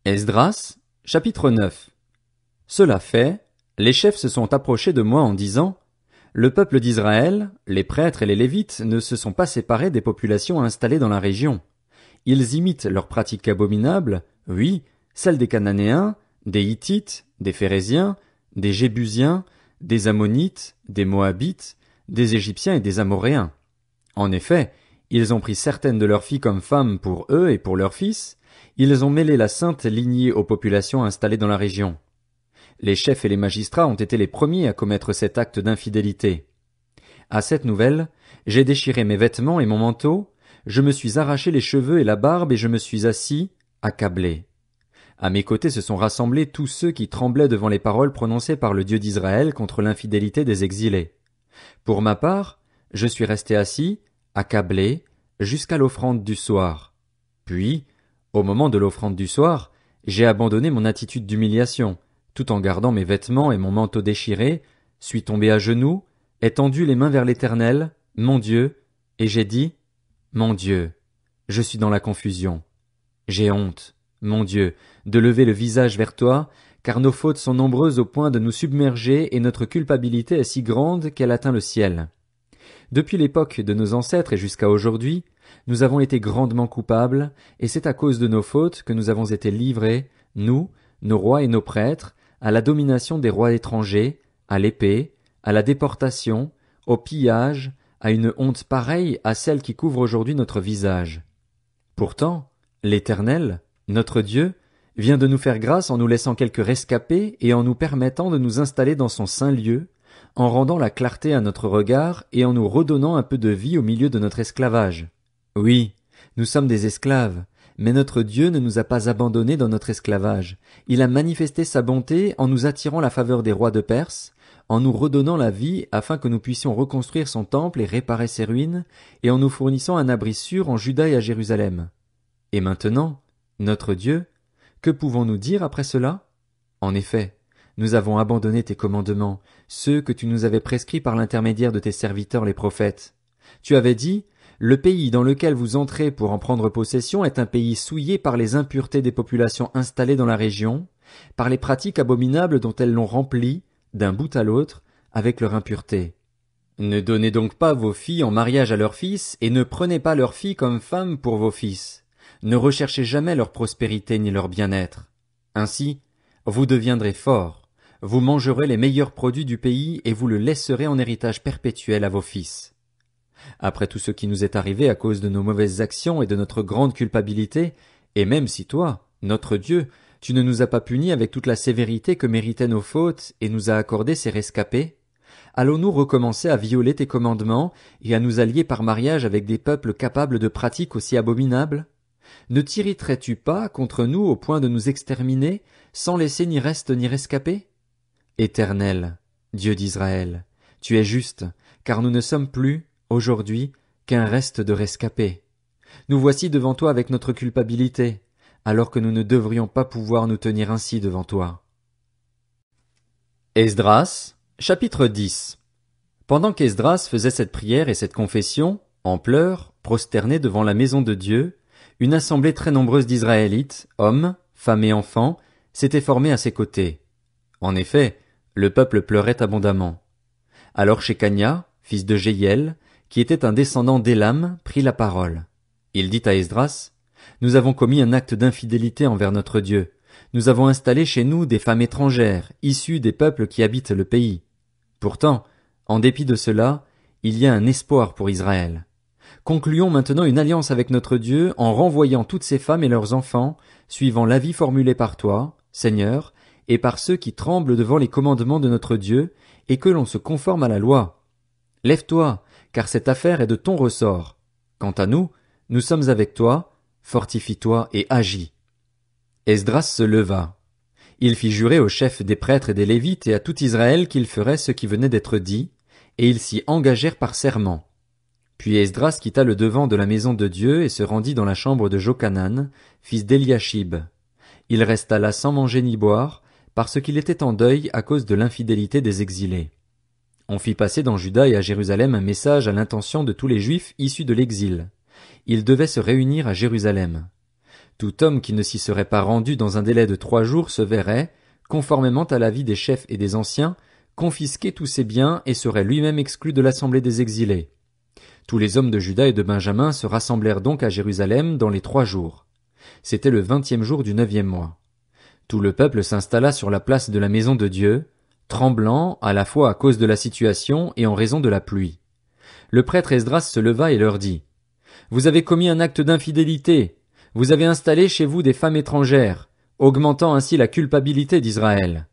Esdras, chapitre 9. Cela fait, les chefs se sont approchés de moi en disant: Le peuple d'Israël, les prêtres et les Lévites ne se sont pas séparés des populations installées dans la région. Ils imitent leurs pratiques abominables, oui, celles des Cananéens, des Hittites, des Phéréziens, des Jébusiens, des Ammonites, des Moabites, des Égyptiens et des Amoréens. En effet, ils ont pris certaines de leurs filles comme femmes pour eux et pour leurs fils. Ils ont mêlé la sainte lignée aux populations installées dans la région. Les chefs et les magistrats ont été les premiers à commettre cet acte d'infidélité. À cette nouvelle, j'ai déchiré mes vêtements et mon manteau, je me suis arraché les cheveux et la barbe et je me suis assis, accablé. À mes côtés se sont rassemblés tous ceux qui tremblaient devant les paroles prononcées par le Dieu d'Israël contre l'infidélité des exilés. Pour ma part, je suis resté assis, accablé, jusqu'à l'offrande du soir. Puis, au moment de l'offrande du soir, j'ai abandonné mon attitude d'humiliation, tout en gardant mes vêtements et mon manteau déchiré, suis tombé à genoux, ai tendu les mains vers l'Éternel, mon Dieu, et j'ai dit: Mon Dieu, je suis dans la confusion. J'ai honte, mon Dieu, de lever le visage vers toi, car nos fautes sont nombreuses au point de nous submerger et notre culpabilité est si grande qu'elle atteint le ciel. Depuis l'époque de nos ancêtres et jusqu'à aujourd'hui, nous avons été grandement coupables, et c'est à cause de nos fautes que nous avons été livrés, nous, nos rois et nos prêtres, à la domination des rois étrangers, à l'épée, à la déportation, au pillage, à une honte pareille à celle qui couvre aujourd'hui notre visage. Pourtant, l'Éternel, notre Dieu, vient de nous faire grâce en nous laissant quelques rescapés et en nous permettant de nous installer dans son saint lieu, en rendant la clarté à notre regard et en nous redonnant un peu de vie au milieu de notre esclavage. Oui, nous sommes des esclaves, mais notre Dieu ne nous a pas abandonnés dans notre esclavage. Il a manifesté sa bonté en nous attirant la faveur des rois de Perse, en nous redonnant la vie afin que nous puissions reconstruire son temple et réparer ses ruines, et en nous fournissant un abri sûr en Juda et à Jérusalem. Et maintenant, notre Dieu, que pouvons-nous dire après cela? En effet, nous avons abandonné tes commandements, ceux que tu nous avais prescrits par l'intermédiaire de tes serviteurs les prophètes. Tu avais dit: Le pays dans lequel vous entrez pour en prendre possession est un pays souillé par les impuretés des populations installées dans la région, par les pratiques abominables dont elles l'ont rempli, d'un bout à l'autre, avec leur impureté. Ne donnez donc pas vos filles en mariage à leurs fils, et ne prenez pas leurs filles comme femmes pour vos fils. Ne recherchez jamais leur prospérité ni leur bien-être. Ainsi, vous deviendrez forts. Vous mangerez les meilleurs produits du pays et vous le laisserez en héritage perpétuel à vos fils. Après tout ce qui nous est arrivé à cause de nos mauvaises actions et de notre grande culpabilité, et même si toi, notre Dieu, tu ne nous as pas punis avec toute la sévérité que méritaient nos fautes et nous as accordé ces rescapés, allons-nous recommencer à violer tes commandements et à nous allier par mariage avec des peuples capables de pratiques aussi abominables? Ne t'irriterais-tu pas contre nous au point de nous exterminer, sans laisser ni reste ni rescapé? Éternel, Dieu d'Israël, tu es juste, car nous ne sommes plus, aujourd'hui, qu'un reste de rescapés. Nous voici devant toi avec notre culpabilité, alors que nous ne devrions pas pouvoir nous tenir ainsi devant toi. Esdras, chapitre 10. Pendant qu'Esdras faisait cette prière et cette confession, en pleurs, prosterné devant la maison de Dieu, une assemblée très nombreuse d'Israélites, hommes, femmes et enfants, s'était formée à ses côtés. En effet, le peuple pleurait abondamment. Alors Shekania, fils de Jéhiel, qui était un descendant d'Élam, prit la parole. Il dit à Esdras: Nous avons commis un acte d'infidélité envers notre Dieu. Nous avons installé chez nous des femmes étrangères, issues des peuples qui habitent le pays. Pourtant, en dépit de cela, il y a un espoir pour Israël. Concluons maintenant une alliance avec notre Dieu en renvoyant toutes ces femmes et leurs enfants, suivant l'avis formulé par toi, Seigneur, et par ceux qui tremblent devant les commandements de notre Dieu, et que l'on se conforme à la loi. Lève-toi, car cette affaire est de ton ressort. Quant à nous, nous sommes avec toi, fortifie-toi et agis. Esdras se leva. Il fit jurer aux chefs des prêtres et des Lévites et à tout Israël qu'il ferait ce qui venait d'être dit, et ils s'y engagèrent par serment. Puis Esdras quitta le devant de la maison de Dieu et se rendit dans la chambre de Jochanan, fils d'Eliashib. Il resta là sans manger ni boire, parce qu'il était en deuil à cause de l'infidélité des exilés. On fit passer dans Juda et à Jérusalem un message à l'intention de tous les Juifs issus de l'exil. Ils devaient se réunir à Jérusalem. Tout homme qui ne s'y serait pas rendu dans un délai de 3 jours se verrait, conformément à l'avis des chefs et des anciens, confisquer tous ses biens et serait lui-même exclu de l'assemblée des exilés. Tous les hommes de Juda et de Benjamin se rassemblèrent donc à Jérusalem dans les 3 jours. C'était le 20e jour du 9e mois. Tout le peuple s'installa sur la place de la maison de Dieu, tremblant à la fois à cause de la situation et en raison de la pluie. Le prêtre Esdras se leva et leur dit: Vous avez commis un acte d'infidélité. Vous avez installé chez vous des femmes étrangères, augmentant ainsi la culpabilité d'Israël.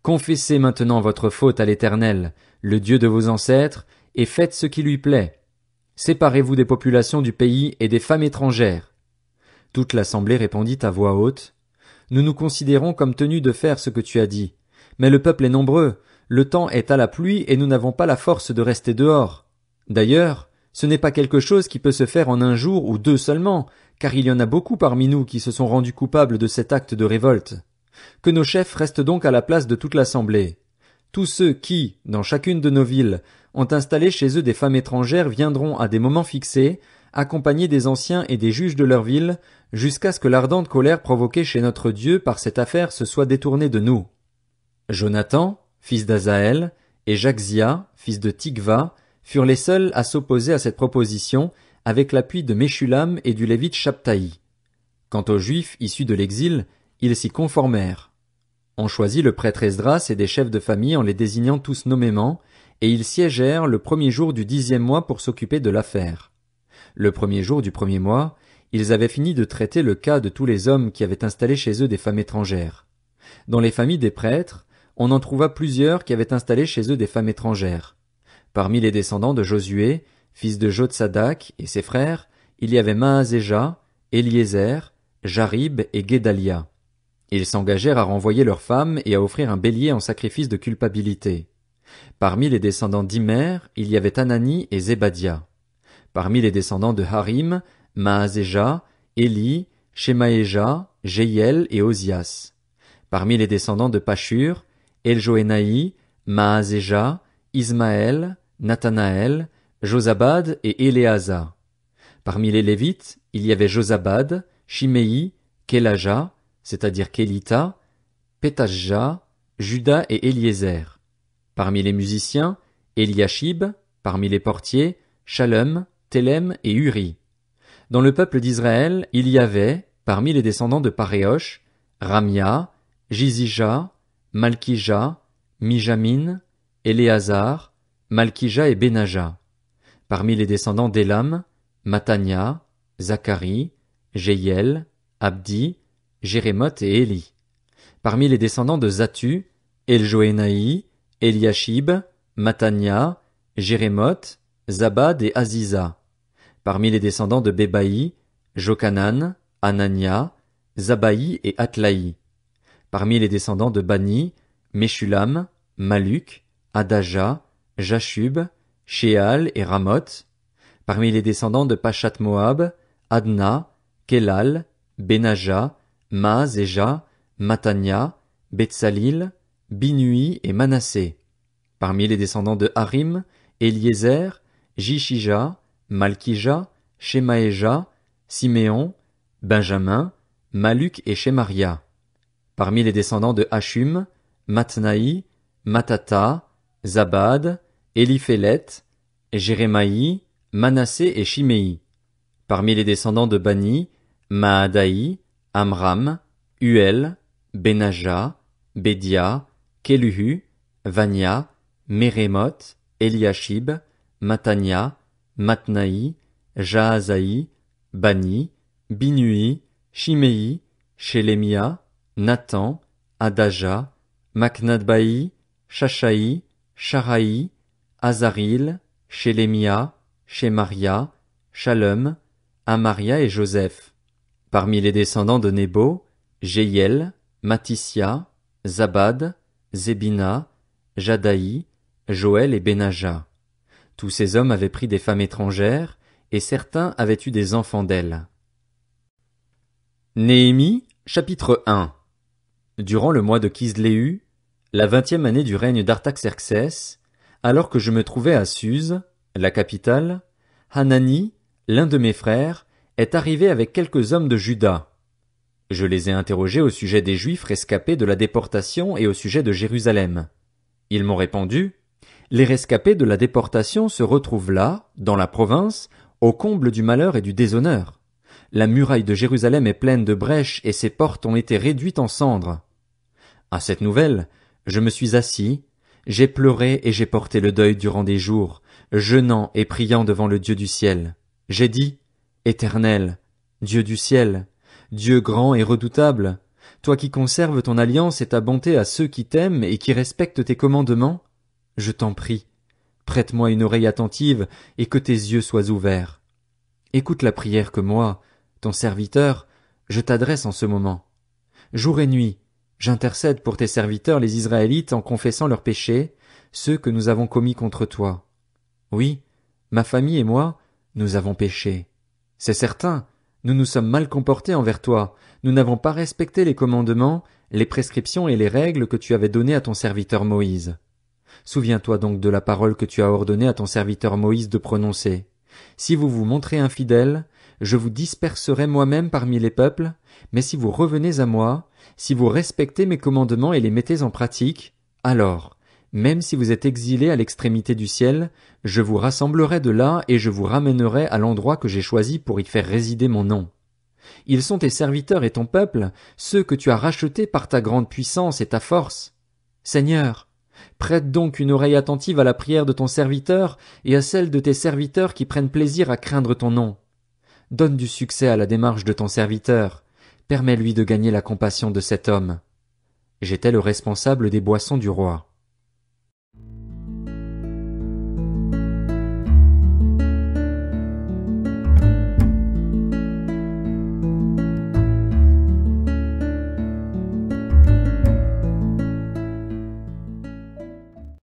Confessez maintenant votre faute à l'Éternel, le Dieu de vos ancêtres, et faites ce qui lui plaît. Séparez-vous des populations du pays et des femmes étrangères. Toute l'assemblée répondit à voix haute: Nous nous considérons comme tenus de faire ce que tu as dit. Mais le peuple est nombreux, le temps est à la pluie et nous n'avons pas la force de rester dehors. D'ailleurs, ce n'est pas quelque chose qui peut se faire en 1 jour ou 2 seulement, car il y en a beaucoup parmi nous qui se sont rendus coupables de cet acte de révolte. Que nos chefs restent donc à la place de toute l'assemblée. Tous ceux qui, dans chacune de nos villes, ont installé chez eux des femmes étrangères viendront à des moments fixés, accompagnés des anciens et des juges de leur ville, jusqu'à ce que l'ardente colère provoquée chez notre Dieu par cette affaire se soit détournée de nous. Jonathan, fils d'Azaël, et Jaxia, fils de Tikva, furent les seuls à s'opposer à cette proposition, avec l'appui de Meshulam et du Lévite Shabtaï. Quant aux Juifs issus de l'exil, ils s'y conformèrent. On choisit le prêtre Esdras et des chefs de famille en les désignant tous nommément, et ils siégèrent le 1er jour du 10e mois pour s'occuper de l'affaire. Le 1er jour du 1er mois, ils avaient fini de traiter le cas de tous les hommes qui avaient installé chez eux des femmes étrangères. Dans les familles des prêtres, on en trouva plusieurs qui avaient installé chez eux des femmes étrangères. Parmi les descendants de Josué, fils de Jotsadak, et ses frères, il y avait Maazéja, Eliezer, Jarib et Guédalia. Ils s'engagèrent à renvoyer leurs femmes et à offrir un bélier en sacrifice de culpabilité. Parmi les descendants d'Imer, il y avait Anani et Zébadia. Parmi les descendants de Harim, Maazéja, Éli, Shemaéja, Jéiel et Ozias. Parmi les descendants de Pashur, Eljoénaï, Maazéja, Ismaël, Nathanaël, Josabad et Éléazar. Parmi les Lévites, il y avait Josabad, Shiméi, Kélaja, c'est-à-dire Kélita, Pétashja, Juda et Éliezer. Parmi les musiciens, Eliashib, parmi les portiers, Shalom, Télem et Uri. Dans le peuple d'Israël, il y avait, parmi les descendants de Paréosh, Ramia, Jizija, Malkija, Mijamin, Éléazar, Malkija et Benaja. Parmi les descendants d'Élam, Matania, Zacharie, Jéiel, Abdi, Jérémoth et Éli. Parmi les descendants de Zatu, Eljoénaï, Eliashib, Matania, Jérémoth, Zabad et Aziza. Parmi les descendants de Bébaï, Jokanan, Anania, Zabaï et Atlaï. Parmi les descendants de Bani, Meshulam, Maluk, Adaja, Jashub, Sheal et Ramoth. Parmi les descendants de Pachat Moab, Adna, Kelal, Benaja, Maazéja, Matania, Betsalil, Binui et Manassé. Parmi les descendants de Harim, Eliezer, Jishija, Malkija, Shemaéja, Siméon, Benjamin, Maluk et Shemaria. Parmi les descendants de Hashum, Matnaï, Matata, Zabad, Éliphélet, Jérémaï, Manassé et Shiméi. Parmi les descendants de Bani, Maadaï, Amram, Uel, Benaja, Bédia, Kéluhu, Vania, Mérémoth, Eliashib, Matania, Matnaï, Jaazaï, Bani, Binui, Shiméi, Shélémia, Nathan, Adaja, Maknadbaï, Shashaï, Sharaï, Azaril, Shélémia, Shemaria, Shalom, Amaria et Joseph. Parmi les descendants de Nébo, Jéiel, Matissia, Zabad, Zébina, Jadaï, Joël et Benaja. Tous ces hommes avaient pris des femmes étrangères, et certains avaient eu des enfants d'elles. Néhémie, chapitre 1. Durant le mois de Kisléu, la 20e année du règne d'Artaxerxès, alors que je me trouvais à Suse, la capitale, Hanani, l'un de mes frères, est arrivé avec quelques hommes de Juda. Je les ai interrogés au sujet des Juifs rescapés de la déportation et au sujet de Jérusalem. Ils m'ont répondu: les rescapés de la déportation se retrouvent là, dans la province, au comble du malheur et du déshonneur. La muraille de Jérusalem est pleine de brèches et ses portes ont été réduites en cendres. À cette nouvelle, je me suis assis, j'ai pleuré et j'ai porté le deuil durant des jours, jeûnant et priant devant le Dieu du ciel. J'ai dit: Éternel, Dieu du ciel, Dieu grand et redoutable, toi qui conserves ton alliance et ta bonté à ceux qui t'aiment et qui respectent tes commandements, je t'en prie, prête-moi une oreille attentive et que tes yeux soient ouverts. Écoute la prière que moi, ton serviteur, je t'adresse en ce moment. Jour et nuit, j'intercède pour tes serviteurs les Israélites en confessant leurs péchés, ceux que nous avons commis contre toi. Oui, ma famille et moi, nous avons péché. C'est certain, nous nous sommes mal comportés envers toi, nous n'avons pas respecté les commandements, les prescriptions et les règles que tu avais données à ton serviteur Moïse. Souviens-toi donc de la parole que tu as ordonné à ton serviteur Moïse de prononcer. Si vous vous montrez infidèles, je vous disperserai moi-même parmi les peuples, mais si vous revenez à moi, si vous respectez mes commandements et les mettez en pratique, alors, même si vous êtes exilés à l'extrémité du ciel, je vous rassemblerai de là et je vous ramènerai à l'endroit que j'ai choisi pour y faire résider mon nom. Ils sont tes serviteurs et ton peuple, ceux que tu as rachetés par ta grande puissance et ta force. Seigneur, prête donc une oreille attentive à la prière de ton serviteur et à celle de tes serviteurs qui prennent plaisir à craindre ton nom. Donne du succès à la démarche de ton serviteur. Permets-lui de gagner la compassion de cet homme. J'étais le responsable des boissons du roi.